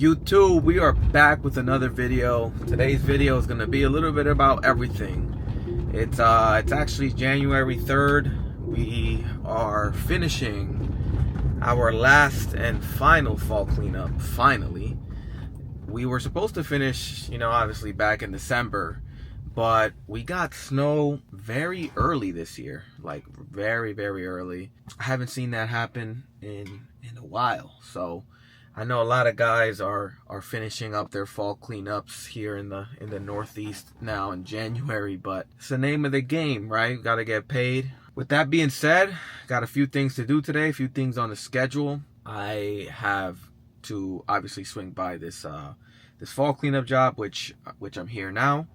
YouTube, we are back with another video. Today's video is going to be a little bit about everything. It's actually January 3rd. We are finishing our last and final fall cleanup. Finally, we were supposed to finish, obviously back in December, but we got snow very early this year, like very, very early. I haven't seen that happen in a while, so I know a lot of guys are finishing up their fall cleanups here in the Northeast now in January, but it's the name of the game, right? Got to get paid. With that being said, got a few things to do today, a few things on the schedule. I have to obviously swing by this fall cleanup job, which I'm here now.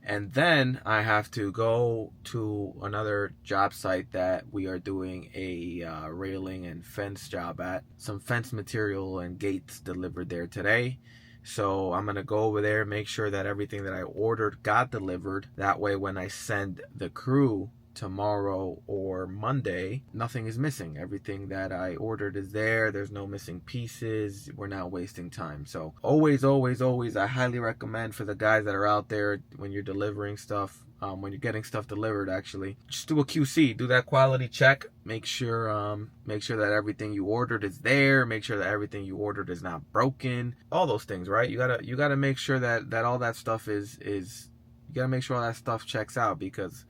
And then I have to go to another job site that we are doing a railing and fence job at. Some fence material and gates delivered there today. So I'm going to go over there, make sure that everything that I ordered got delivered. That way when I send the crew tomorrow or Monday, nothing is missing. Everything that I ordered is there. There's no missing pieces. We're not wasting time. So always, I highly recommend for the guys that are out there, when you're delivering stuff, when you're getting stuff delivered, actually, just do a QC, do that quality check. Make sure that everything you ordered is there. Make sure that everything you ordered is not broken. All those things, right? You gotta make sure that all that stuff you gotta make sure all that stuff checks out, because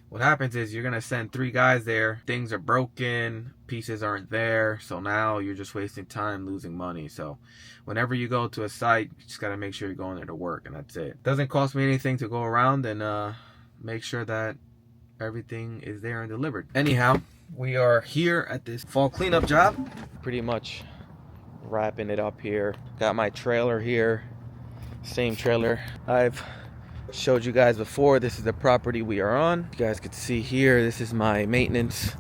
what happens is you're going to send 3 guys there, things are broken, pieces aren't there, so now you're just wasting time, losing money. So whenever you go to a site, you just got to make sure you're going there to work, and that's it. Doesn't cost me anything to go around and make sure that everything is there and delivered. Anyhow, we are here at this fall cleanup job. Pretty much wrapping it up here. Got my trailer here, same trailer I've showed you guys before. This is the property we are on. You guys can see here, this is my maintenance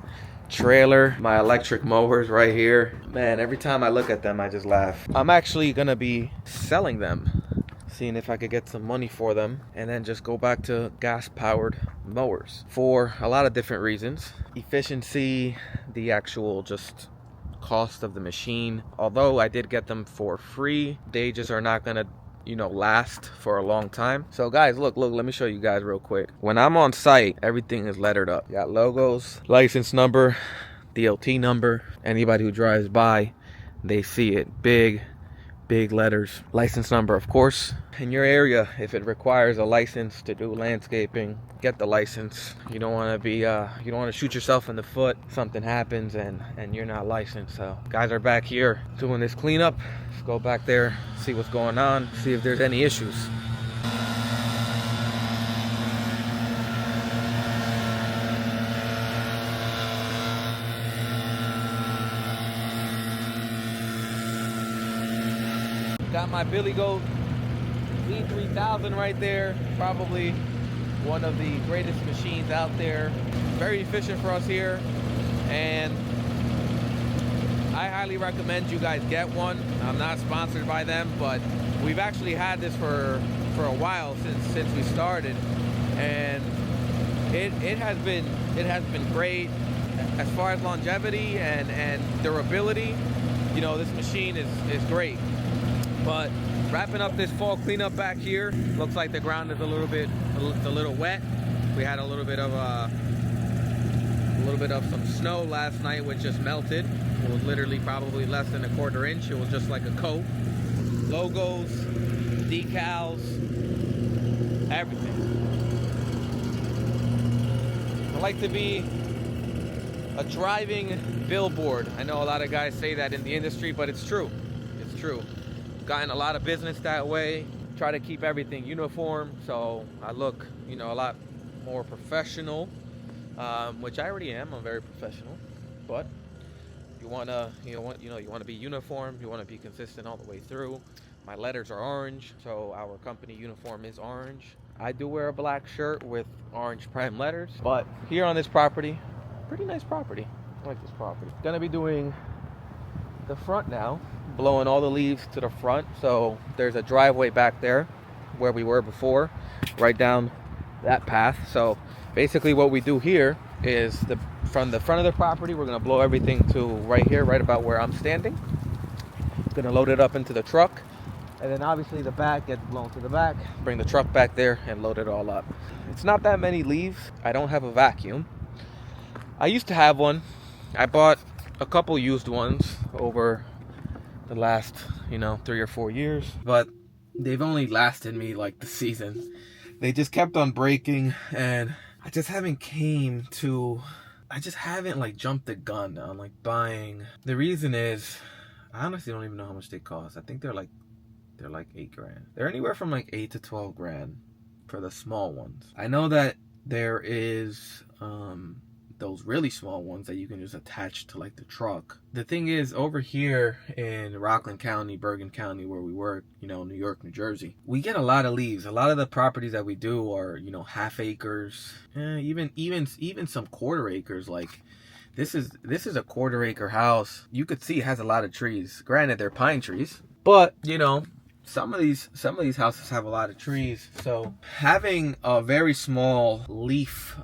trailer, my electric mowers right here. Man, every time I look at them, I just laugh. I'm actually gonna be selling them, seeing if I could get some money for them, and then just go back to gas-powered mowers for a lot of different reasons. Efficiency, the actual just cost of the machine. Although I did get them for free, they just are not gonna last for a long time. So guys, look, let me show you guys real quick. When I'm on site, everything is lettered up. You got logos, license number, DOT number. Anybody who drives by, they see it. Big letters. License number, of course. In your area, if it requires a license to do landscaping, get the license. You don't want to be you don't want to shoot yourself in the foot. Something happens and you're not licensed. So guys are back here doing this cleanup. Let's go back there, see what's going on, see if there's any issues. Got my Billy Goat V3000 right there. Probably one of the greatest machines out there. Very efficient for us here, and I highly recommend you guys get one. I'm not sponsored by them, but we've actually had this for a while since we started, and it has been great as far as longevity and durability. This machine is great. But wrapping up this fall cleanup back here, looks like the ground is a little wet. We had a little bit of some snow last night, which just melted. It was literally probably less than a quarter inch. It was just like a coat. Logos, decals, everything. I like to be a driving billboard. I know a lot of guys say that in the industry, but it's true. It's true. Gotten a lot of business that way. Try to keep everything uniform, so I look a lot more professional, which I already am. I'm very professional, but you want to be uniform. You want to be consistent all the way through. My letters are orange, so our company uniform is orange. I do wear a black shirt with orange prime letters, but here on this property, pretty nice property. I like this property. Gonna be doing the front now, blowing all the leaves to the front. So there's a driveway back there where we were before, right down that path. So basically what we do here is from the front of the property, we're gonna blow everything to right here, right about where I'm standing. Gonna load it up into the truck, And then obviously the back gets blown to the back. Bring the truck back there and load it all up. It's not that many leaves. I don't have a vacuum. I used to have one. I bought a couple used ones over the last, 3 or 4 years. But they've only lasted me like the season. They just kept on breaking, and I just haven't like jumped the gun on like buying. The reason is, I honestly don't even know how much they cost. I think they're like $8 grand. They're anywhere from like 8 to 12 grand for the small ones. I know that there is those really small ones that you can just attach to like the truck. The thing is, over here in Rockland County, Bergen County, where we work, New York, New Jersey, we get a lot of leaves. A lot of the properties that we do are, half acres, even some quarter acres. Like this is a quarter acre house. You could see it has a lot of trees. Granted, they're pine trees, but some of these houses have a lot of trees, so having a very small leaf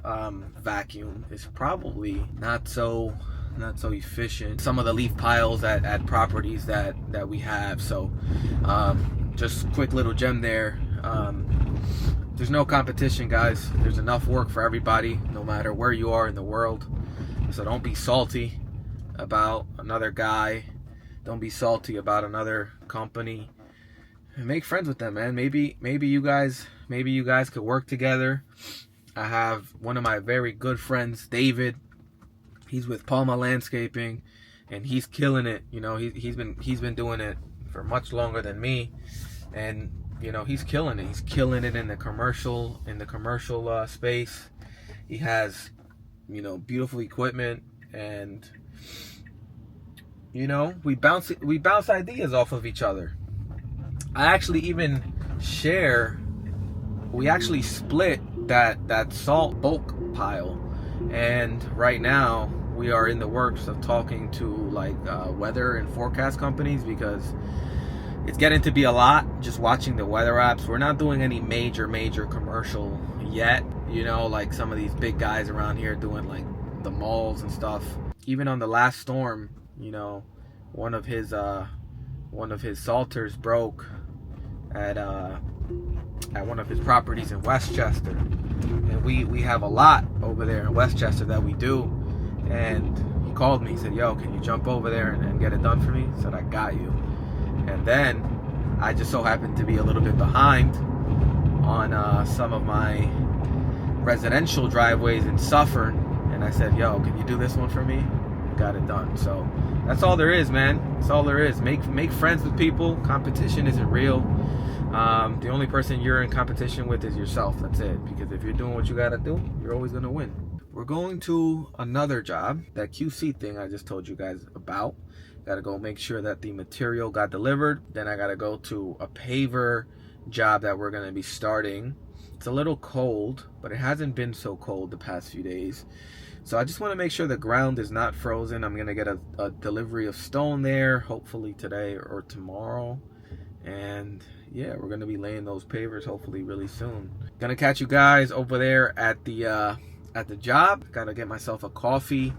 vacuum is probably not so efficient. Some of the leaf piles at properties that we have. So just quick little gem there. There's no competition, guys. There's enough work for everybody, no matter where you are in the world. So don't be salty about another guy. Don't be salty about another company. Make friends with them, man. Maybe you guys could work together. I have one of my very good friends, David. He's with Palma Landscaping, and he's killing it. He's been doing it for much longer than me, and he's killing it. He's killing it in the commercial space. He has beautiful equipment, and we bounce ideas off of each other. I actually even we actually split that salt bulk pile, and right now we are in the works of talking to like weather and forecast companies, because it's getting to be a lot just watching the weather apps. We're not doing any major commercial yet, like some of these big guys around here doing like the malls and stuff. Even on the last storm, one of his salters broke at one of his properties in Westchester, and we have a lot over there in Westchester that we do. And he called me, he said, "Yo, can you jump over there and get it done for me?" I said, "I got you." And then I just so happened to be a little bit behind on some of my residential driveways in Suffern, and I said, "Yo, can you do this one for me?" Got it done. So that's all there is, man. That's all there is. Make friends with people. Competition isn't real. The only person you're in competition with is yourself. That's it. Because if you're doing what you gotta do, you're always gonna win. We're going to another job, that QC thing I just told you guys about. Gotta go make sure that the material got delivered. Then I gotta go to a paver job that we're gonna be starting. It's a little cold, but it hasn't been so cold the past few days. So I just want to make sure the ground is not frozen. I'm going to get a delivery of stone there, hopefully today or tomorrow. And yeah, we're going to be laying those pavers hopefully really soon. Gonna catch you guys over there at the job. Gotta get myself a coffee.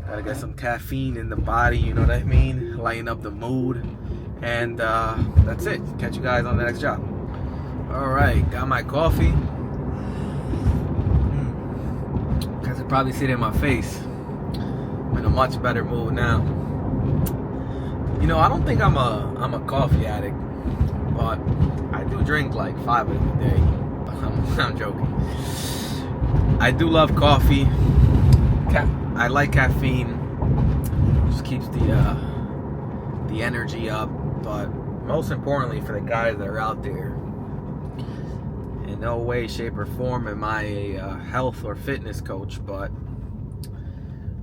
Gotta get some caffeine in the body, you know what I mean? Lighten up the mood. And that's it. Catch you guys on the next job. Alright, got my coffee. You can probably see it in my face. I'm in a much better mood now. I don't think I'm a coffee addict, but I do drink like 5 of them a day. I'm joking. I do love coffee. I like caffeine. Just keeps the energy up. But most importantly, for the guys that are out there, in no way, shape, or form am I a health or fitness coach, but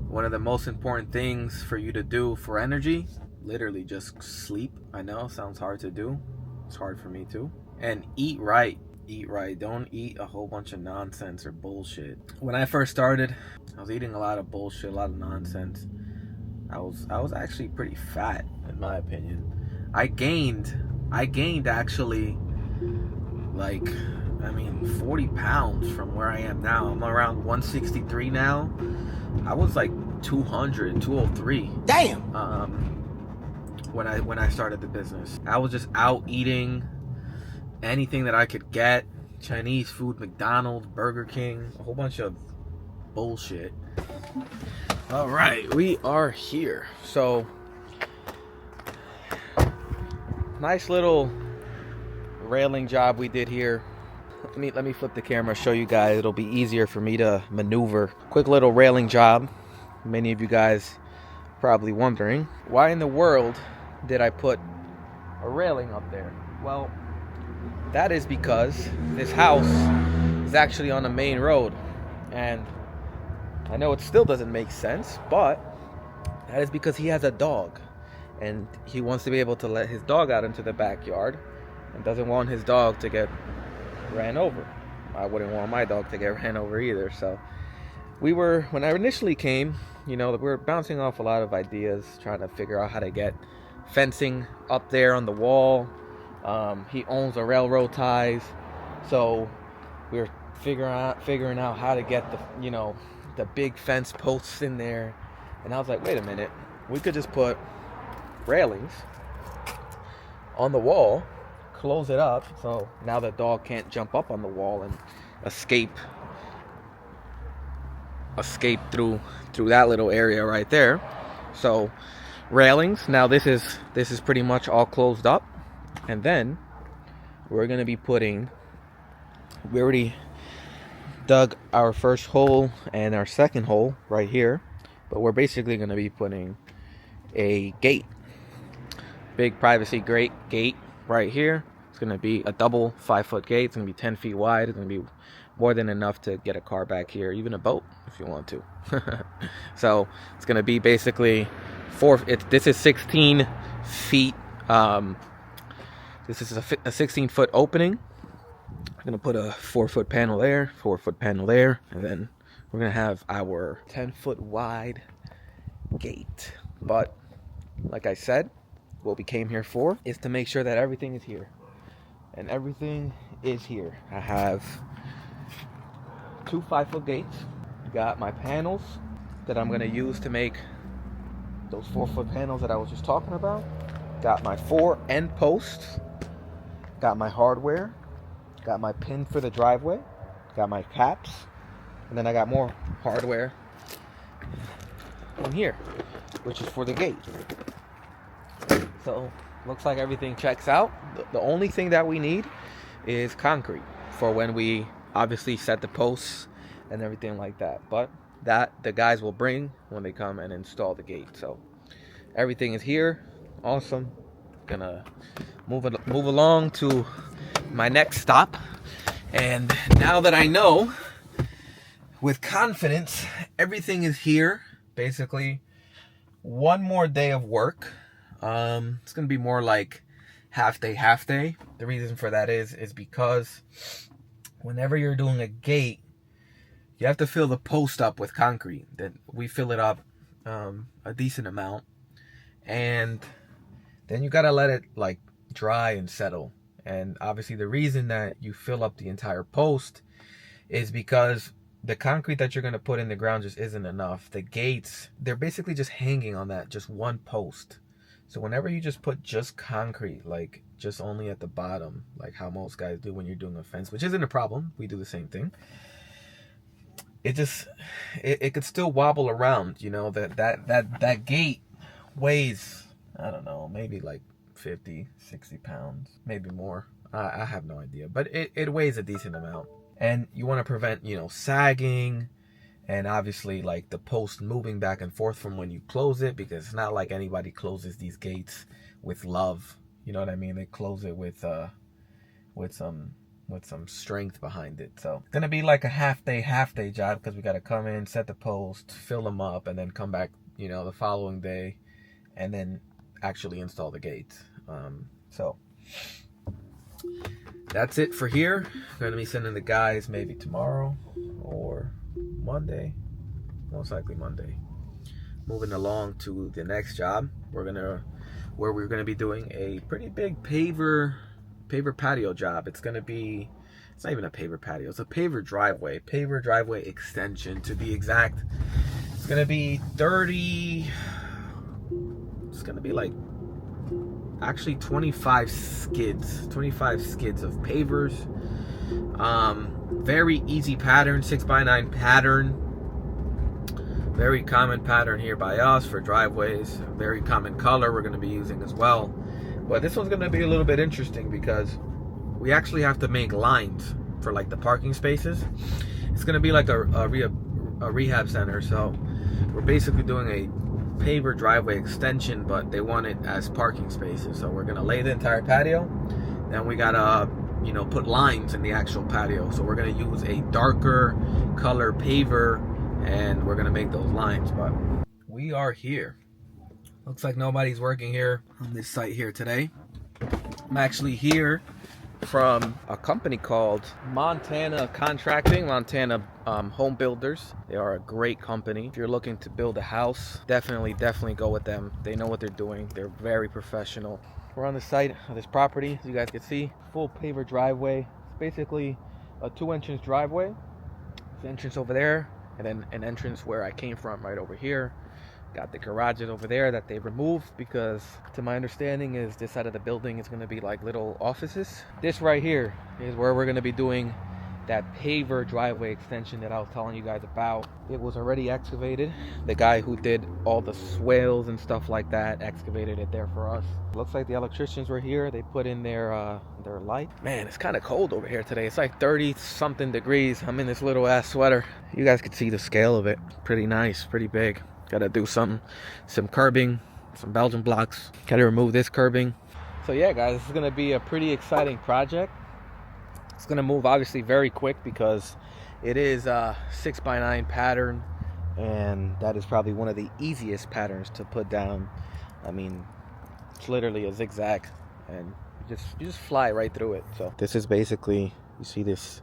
one of the most important things for you to do for energy, literally just sleep. I know, sounds hard to do. It's hard for me too. And eat right. Eat right. Don't eat a whole bunch of nonsense or bullshit. When I first started, I was eating a lot of bullshit, a lot of nonsense. I was actually pretty fat, in my opinion. I gained actually, 40 pounds from where I am now. I'm around 163 now. I was like 200, 203. Damn! when I started the business. I was just out eating anything that I could get. Chinese food, McDonald's, Burger King, a whole bunch of bullshit. All right, we are here. So, nice little railing job we did here. Let me flip the camera, show you guys. It'll be easier for me to maneuver. Quick little railing job. Many of you guys probably wondering, why in the world did I put a railing up there? Well, that is because this house is actually on a main road, and I know it still doesn't make sense, but that is because he has a dog, and he wants to be able to let his dog out into the backyard and doesn't want his dog to get ran over. I wouldn't want my dog to get ran over either. So when I initially came, we were bouncing off a lot of ideas, trying to figure out how to get fencing up there on the wall. He owns the railroad ties, so we were figuring out how to get the big fence posts in there. And I was like, wait a minute, we could just put railings on the wall, close it up, so now the dog can't jump up on the wall and escape through that little area right there. So railings. Now this is pretty much all closed up, and then we're gonna be we already dug our first hole and our second hole right here, but we're basically gonna be putting a gate, big privacy gate right here. It's gonna be a double 5-foot gate. It's gonna be 10 feet wide. It's gonna be more than enough to get a car back here, even a boat if you want to. So it's gonna be basically this is 16 feet. This is a 16-foot opening. I'm gonna put a 4-foot panel there, 4-foot panel there, and then we're gonna have our 10-foot wide gate. But like I said, what we came here for is to make sure that everything is here. And everything is here. I have 2 5-foot gates. Got my panels that I'm gonna use to make those 4-foot panels that I was just talking about. Got my 4 end posts. Got my hardware. Got my pin for the driveway. Got my caps. And then I got more hardware in here, which is for the gate. So looks like everything checks out. The only thing that we need is concrete for when we obviously set the posts and everything like that. But that the guys will bring when they come and install the gate. So everything is here. Awesome. Gonna move along to my next stop. And now that I know with confidence everything is here, basically one more day of work. It's gonna be more like half day. The reason for that is because whenever you're doing a gate, you have to fill the post up with concrete. Then we fill it up a decent amount, and then you gotta let it like dry and settle. And obviously the reason that you fill up the entire post is because the concrete that you're gonna put in the ground just isn't enough. The gates, they're basically just hanging on that just one post. So whenever you just put just concrete, like just only at the bottom, like how most guys do when you're doing a fence, which isn't a problem, we do the same thing, it could still wobble around. That gate weighs, I don't know, maybe like 50, 60 pounds, maybe more. I have no idea, but it weighs a decent amount. And you want to prevent, sagging, and obviously like the post moving back and forth from when you close it, because it's not like anybody closes these gates with love. You know what I mean? They close it with some strength behind it. So it's gonna be like a half day job, because we got to come in, set the post, fill them up, and then come back, the following day, and then actually install the gates. So that's it for here. I'm gonna be sending the guys maybe tomorrow or Monday, most likely Monday. Moving along to the next job, where we're gonna be doing a pretty big paver patio job. It's not even a paver patio, it's a paver driveway extension to be exact. It's gonna be like actually 25 skids of pavers. Very easy pattern, 6x9 pattern. Very common pattern here by us for driveways. Very common color we're going to be using as well. But this one's going to be a little bit interesting because we actually have to make lines for like the parking spaces. It's going to be like a rehab center. So we're basically doing a paver driveway extension, but they want it as parking spaces. So we're going to lay the entire patio. Then we got to, you know, put lines in the actual patio. So we're going to use a darker color paver, and we're gonna make those lines. But we are here. Looks like nobody's working here on this site here today. I'm actually here from a company called Montana Contracting, Montana Home Builders. They are a great company. If you're looking to build a house, definitely go with them. They know what they're doing. They're very professional. We're on the site of this property, as you guys can see. Full paver driveway. It's basically a 2-entrance driveway. There's an entrance over there, and then an entrance where I came from right over here. Got the garages over there that they removed because, to my understanding, is this side of the building is going to be like little offices. This right here is where we're going to be doing that paver driveway extension that I was telling you guys about. It was already excavated. The guy who did all the swales and stuff like that excavated it there for us. Looks like the electricians were here. They put in their light. Man, it's kind of cold over here today. It's like 30 something degrees. I'm in this little ass sweater. You guys can see the scale of it. Pretty nice, pretty big. Gotta do some curbing, some Belgian blocks. Gotta remove this curbing. So yeah, guys, this is gonna be a pretty exciting project. It's gonna move obviously very quick because it is a 6x9 pattern, and that is probably one of the easiest patterns to put down. I mean, it's literally a zigzag, and you just fly right through it. So this is basically, you see this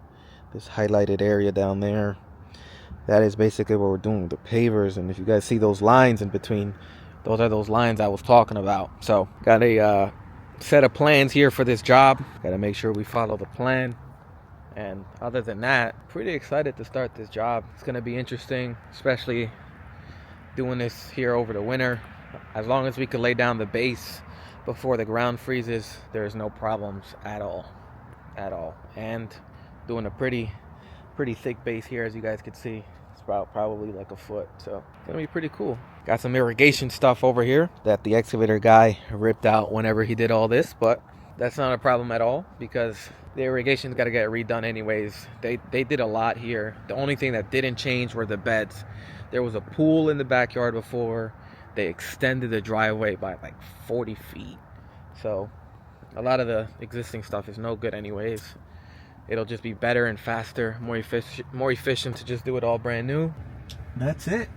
highlighted area down there. That is basically what we're doing, the pavers. And if you guys see those lines in between, those are those lines I was talking about. So got a set of plans here for this job. Got to make sure we follow the plan. And other than that, pretty excited to start this job. It's going to be interesting, especially doing this here over the winter. As long as we can lay down the base before the ground freezes, there's no problems at all. And doing a pretty thick base here, as you guys can see. It's about probably like a foot, so it's gonna be pretty cool. Got some irrigation stuff over here that the excavator guy ripped out whenever he did all this, but that's not a problem at all because the irrigation's got to get redone anyways. They did a lot here. The only thing that didn't change were the beds. There was a pool in the backyard before. They extended the driveway by like 40 feet, so a lot of the existing stuff is no good anyways. It'll just be better and faster, more efficient to just do it all brand new. That's it.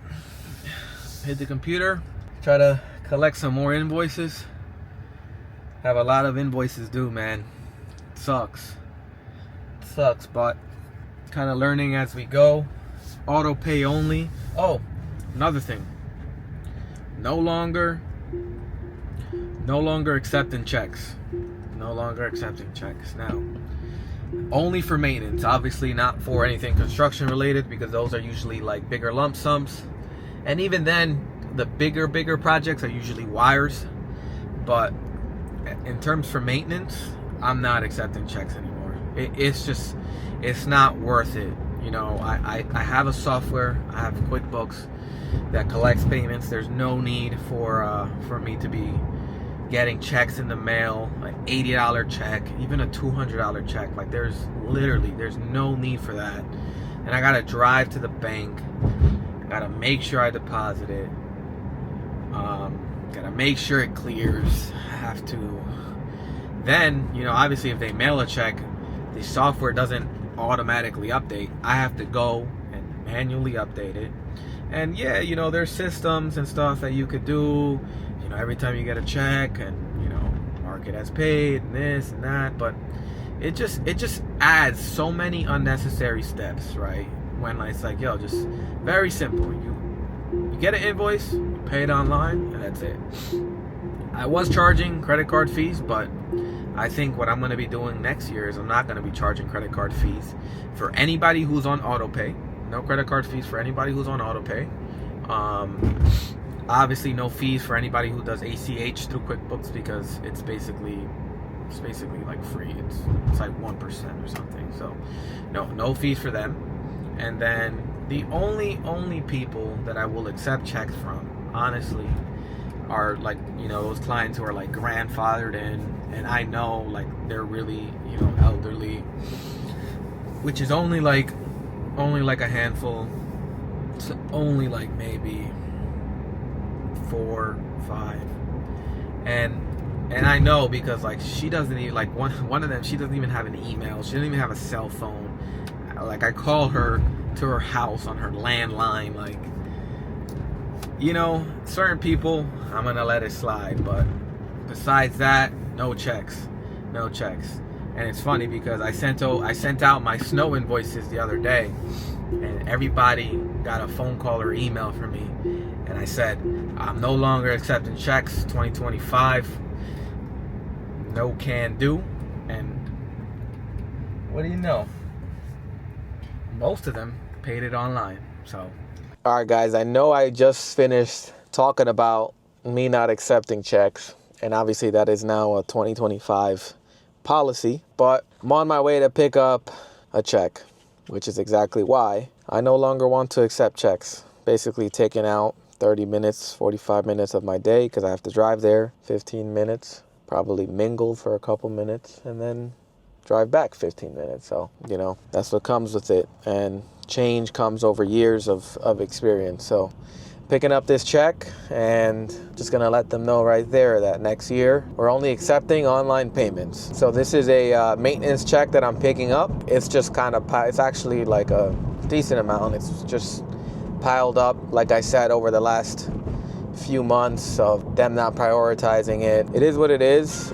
Hit the computer, try to collect some more invoices. Have a lot of invoices due, man. It sucks, but kind of learning as we go. Auto pay only. Oh, another thing. No longer accepting checks. No longer accepting checks now. Only for maintenance, obviously not for anything construction related, because those are usually like bigger lump sums, and even then the bigger projects are usually wires. But in terms for maintenance, I'm not accepting checks anymore. It's not worth it. You know, I have a software, I have QuickBooks that collects payments. There's no need for me to be getting checks in the mail, like $80 check, even a $200 check. Like there's no need for that. And I gotta drive to the bank, gotta make sure I deposit it, gotta make sure it clears. I have to then, you know, obviously if they mail a check, the software doesn't automatically update. I have to go and manually update it. And yeah, you know, there's systems and stuff that you could do, you know, every time you get a check, and, you know, mark it as paid and this and that. But it just adds so many unnecessary steps, right? When it's like, yo, just very simple. You get an invoice, you pay it online, and that's it. I was charging credit card fees, but I think what I'm going to be doing next year is I'm not going to be charging credit card fees for anybody who's on auto pay. No credit card fees for anybody who's on auto pay. Obviously, no fees for anybody who does ACH through QuickBooks, because it's basically like free. It's like 1% or something. So no fees for them. And then the only people that I will accept checks from, honestly, are like, those clients who are like grandfathered in, and I know like they're really, elderly, which is only like a handful. It's only like maybe 4, 5, and I know, because like she doesn't even, like one of them, she doesn't even have an email, she doesn't even have a cell phone. Like, I call her to her house on her landline. Like, certain people I'm gonna let it slide, but besides that, no checks. And it's funny because I sent out my snow invoices the other day, and everybody got a phone call or email from me, and I said, I'm no longer accepting checks 2025. No can do. And what do you know? Most of them paid it online. So, all right, guys, I know I just finished talking about me not accepting checks, and obviously that is now a 2025 policy, but I'm on my way to pick up a check, which is exactly why I no longer want to accept checks. Basically taking out 30 minutes, 45 minutes of my day, because I have to drive there 15 minutes, probably mingle for a couple minutes, and then drive back 15 minutes. So, that's what comes with it. And change comes over years of experience. So picking up this check, and just gonna let them know right there that next year we're only accepting online payments. So this is a maintenance check that I'm picking up. It's just it's actually like a decent amount. It's just piled up, like I said, over the last few months of them not prioritizing it. It is what it is.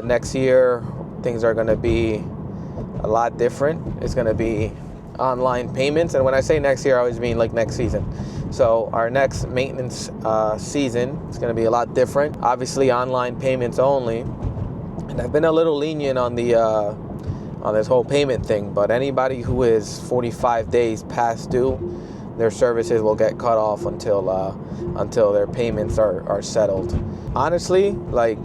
Next year things are gonna be a lot different. It's gonna be online payments, and when I say next year, I always mean like next season. So our next maintenance season is going to be a lot different. Obviously, online payments only. And I've been a little lenient on the on this whole payment thing. But anybody who is 45 days past due, their services will get cut off until their payments are settled. Honestly, like,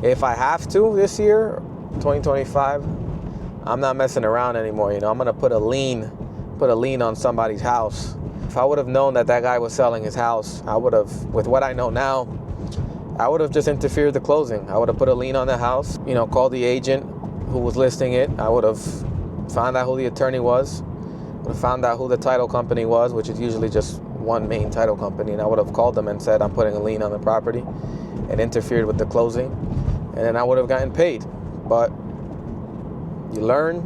if I have to this year, 2025, I'm not messing around anymore. I'm gonna put a lien on somebody's house. If I would have known that guy was selling his house, I would have, with what I know now, I would have just interfered the closing. I would have put a lien on the house, called the agent who was listing it. I would have found out who the attorney was, would have found out who the title company was, which is usually just one main title company, and I would have called them and said, I'm putting a lien on the property, and interfered with the closing, and then I would have gotten paid. But you learn,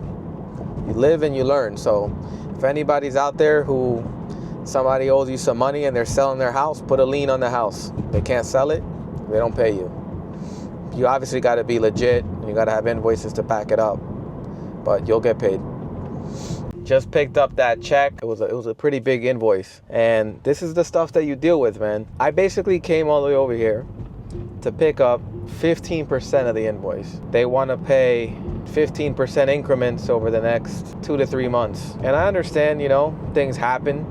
you live, and you learn. So if anybody's out there who somebody owes you some money and they're selling their house, put a lien on the house. They can't sell it, they don't pay you. You obviously got to be legit, and you got to have invoices to back it up, but you'll get paid. Just picked up that check. It was a pretty big invoice, and this is the stuff that you deal with, man. I basically came all the way over here to pick up 15% of the invoice. They want to pay 15% increments over the next 2 to 3 months. And I understand, things happen.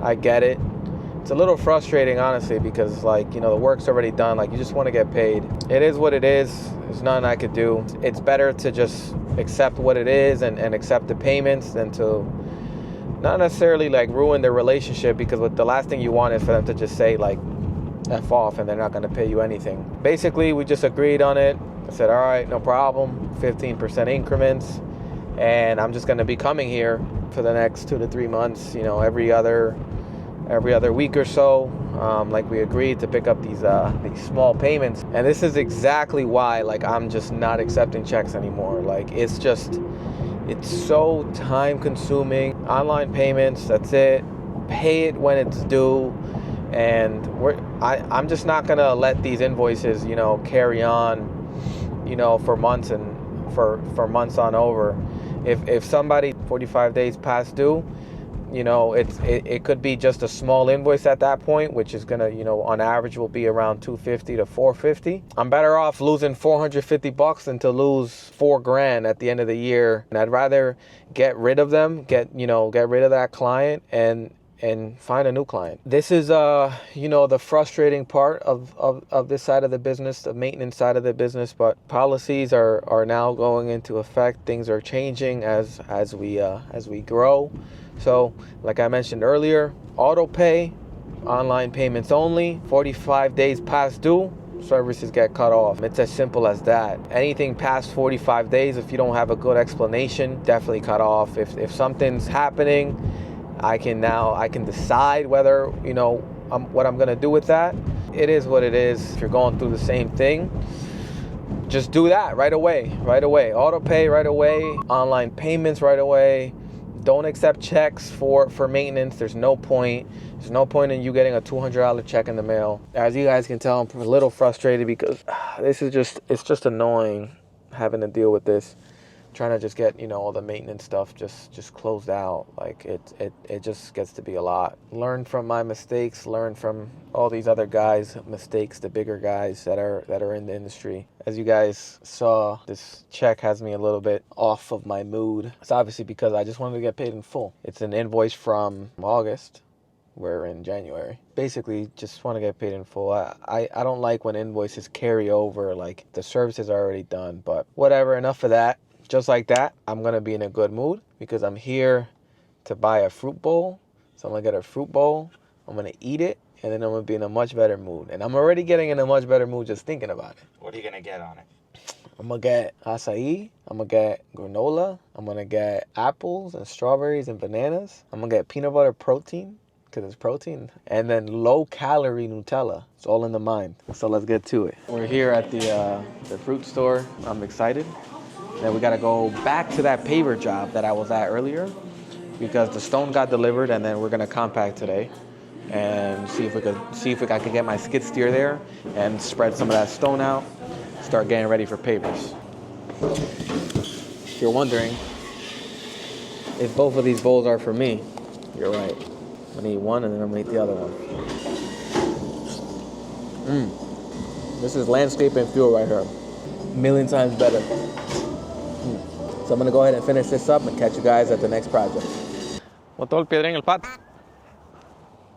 I get it. It's a little frustrating, honestly, because the work's already done. You just want to get paid. It is what it is. There's nothing I could do. It's better to just accept what it is and accept the payments than to not necessarily ruin the relationship, because the last thing you want is for them to just say F off and they're not going to pay you anything. Basically, we just agreed on it. I said, all right, no problem, 15% increments, and I'm just going to be coming here for the next 2 to 3 months, every other week or so, like we agreed, to pick up these small payments. And this is exactly why I'm just not accepting checks anymore. It's so time consuming. Online payments, that's it. Pay it when it's due. And I'm just not gonna let these invoices, carry on, for months and for months on over. If somebody 45 days past due, it could be just a small invoice at that point, which is gonna, on average will be around $250 to $450. I'm better off losing $450 than to lose $4,000 at the end of the year. And I'd rather get rid of them, get rid of that client, and and find a new client. This is the frustrating part of this side of the business, the maintenance side of the business, but policies are now going into effect. Things are changing as we grow. So like I mentioned earlier, auto pay, online payments only, 45 days past due, services get cut off. It's as simple as that. Anything past 45 days, if you don't have a good explanation, definitely cut off. If something's happening, I can decide whether, what I'm gonna do with that. It is what it is. If you're going through the same thing, just do that right away. Auto pay right away, online payments right away. Don't accept checks for maintenance. There's no point in you getting a $200 check in the mail. As you guys can tell, I'm a little frustrated because it's just annoying having to deal with this. Trying to just get, all the maintenance stuff just closed out. Like it just gets to be a lot. Learn from my mistakes, learn from all these other guys' mistakes, the bigger guys that are in the industry. As you guys saw, this check has me a little bit off of my mood. It's obviously because I just wanted to get paid in full. It's an invoice from August. We're in January. Basically, just want to get paid in full. I don't like when invoices carry over, like the service is already done, but whatever, enough of that. Just like that, I'm going to be in a good mood because I'm here to buy a fruit bowl. So I'm going to get a fruit bowl. I'm going to eat it, and then I'm going to be in a much better mood. And I'm already getting in a much better mood just thinking about it. What are you going to get on it? I'm going to get acai. I'm going to get granola. I'm going to get apples and strawberries and bananas. I'm going to get peanut butter protein because it's protein. And then low-calorie Nutella. It's all in the mind. So let's get to it. We're here at the fruit store. I'm excited. Then we got to go back to that paver job that I was at earlier because the stone got delivered, and then we're going to compact today and see if I could get my skid steer there and spread some of that stone out, start getting ready for pavers. If you're wondering if both of these bowls are for me, you're right. I'm going to eat one and then I'm going to eat the other one. This is landscape and fuel right here. A million times better. So I'm going to go ahead and finish this up and catch you guys at the next project. Botó el piedra en el pato.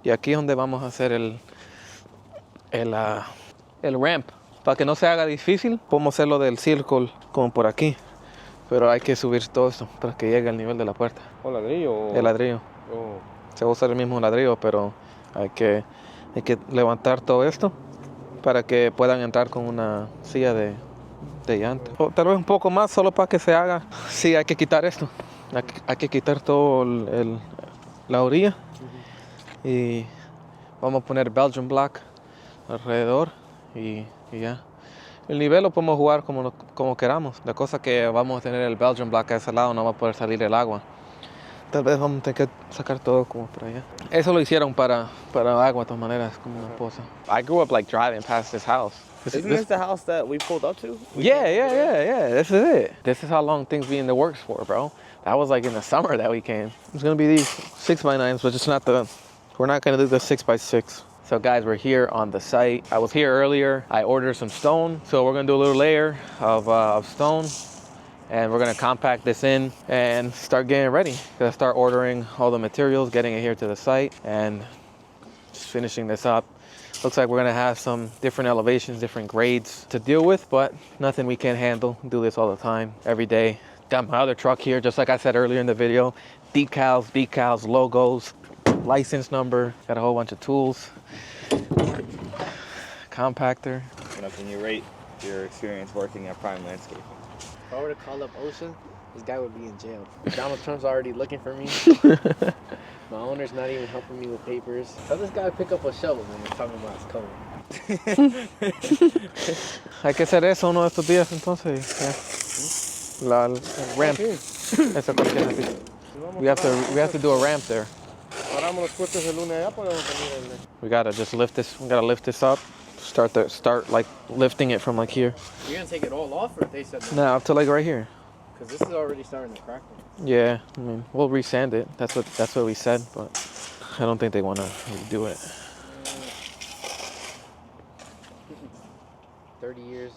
Y aquí es donde vamos a hacer el ramp. Para que no se haga difícil, podemos hacerlo del círculo como por aquí. Pero hay que subir todo esto para que llegue al nivel de la puerta. ¿O ladrillo? El ladrillo. Oh. Se va a usar el mismo ladrillo, pero hay que levantar todo esto para que puedan entrar con una silla de llanta. O tal vez un poco más, solo para que se haga. Sí, hay que quitar esto. Hay que quitar todo la orilla. Y vamos a poner Belgian block alrededor y ya. El nivel lo podemos jugar como queramos. La cosa que vamos a tener el Belgian block a ese lado, no va a poder salir el agua. Tal vez vamos a tener que sacar todo como por allá. Eso lo hicieron para agua de todas maneras, como una poza. I grew up like driving past this house. Isn't this the house that we pulled up to? Yeah. This is it. This is how long things be in the works for, bro. That was like in the summer that we came. It's gonna be these 6x9s, but we're not gonna do the 6x6. So guys, we're here on the site. I was here earlier. I ordered some stone. So we're gonna do a little layer of stone. And we're gonna compact this in and start getting ready. Gonna start ordering all the materials, getting it here to the site, and just finishing this up. Looks like we're gonna have some different elevations, different grades to deal with, but nothing we can't handle. Do this all the time, every day. Got my other truck here, just like I said earlier in the video. Decals, logos, license number. Got a whole bunch of tools. Compactor. Can you rate your experience working at Prime Landscaping? If I were to call up Ocean, this guy would be in jail. Donald Trump's already looking for me. My owner's not even helping me with papers. Tell this guy to pick up a shovel when we're talking about his code. Hay que hacer eso uno de estos días entonces. El ramp. Esa cualquier así. We have to do a ramp there. We gotta just lift this. We gotta lift this up. Start like lifting it from like here. You're gonna take it all off, or they said no? Up to like right here. Because this is already starting to crack. Yeah, I mean we'll resand it. That's what we said, but I don't think they want to do it. 30 years.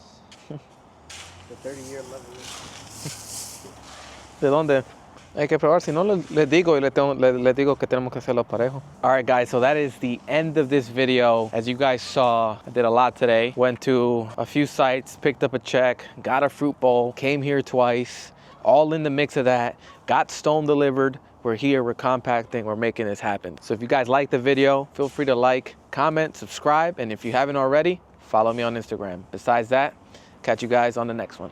The 30-year level. ¿De dónde? Hay que probar, si no les digo y les digo que tenemos que hacerlo parejo. All right, guys, so that is the end of this video. As you guys saw, I did a lot today. Went to a few sites, picked up a check, got a fruit bowl, came here twice, all in the mix of that, got stone delivered. We're here, we're compacting, we're making this happen. So if you guys like the video, feel free to like, comment, subscribe, and if you haven't already, follow me on Instagram. Besides that, catch you guys on the next one.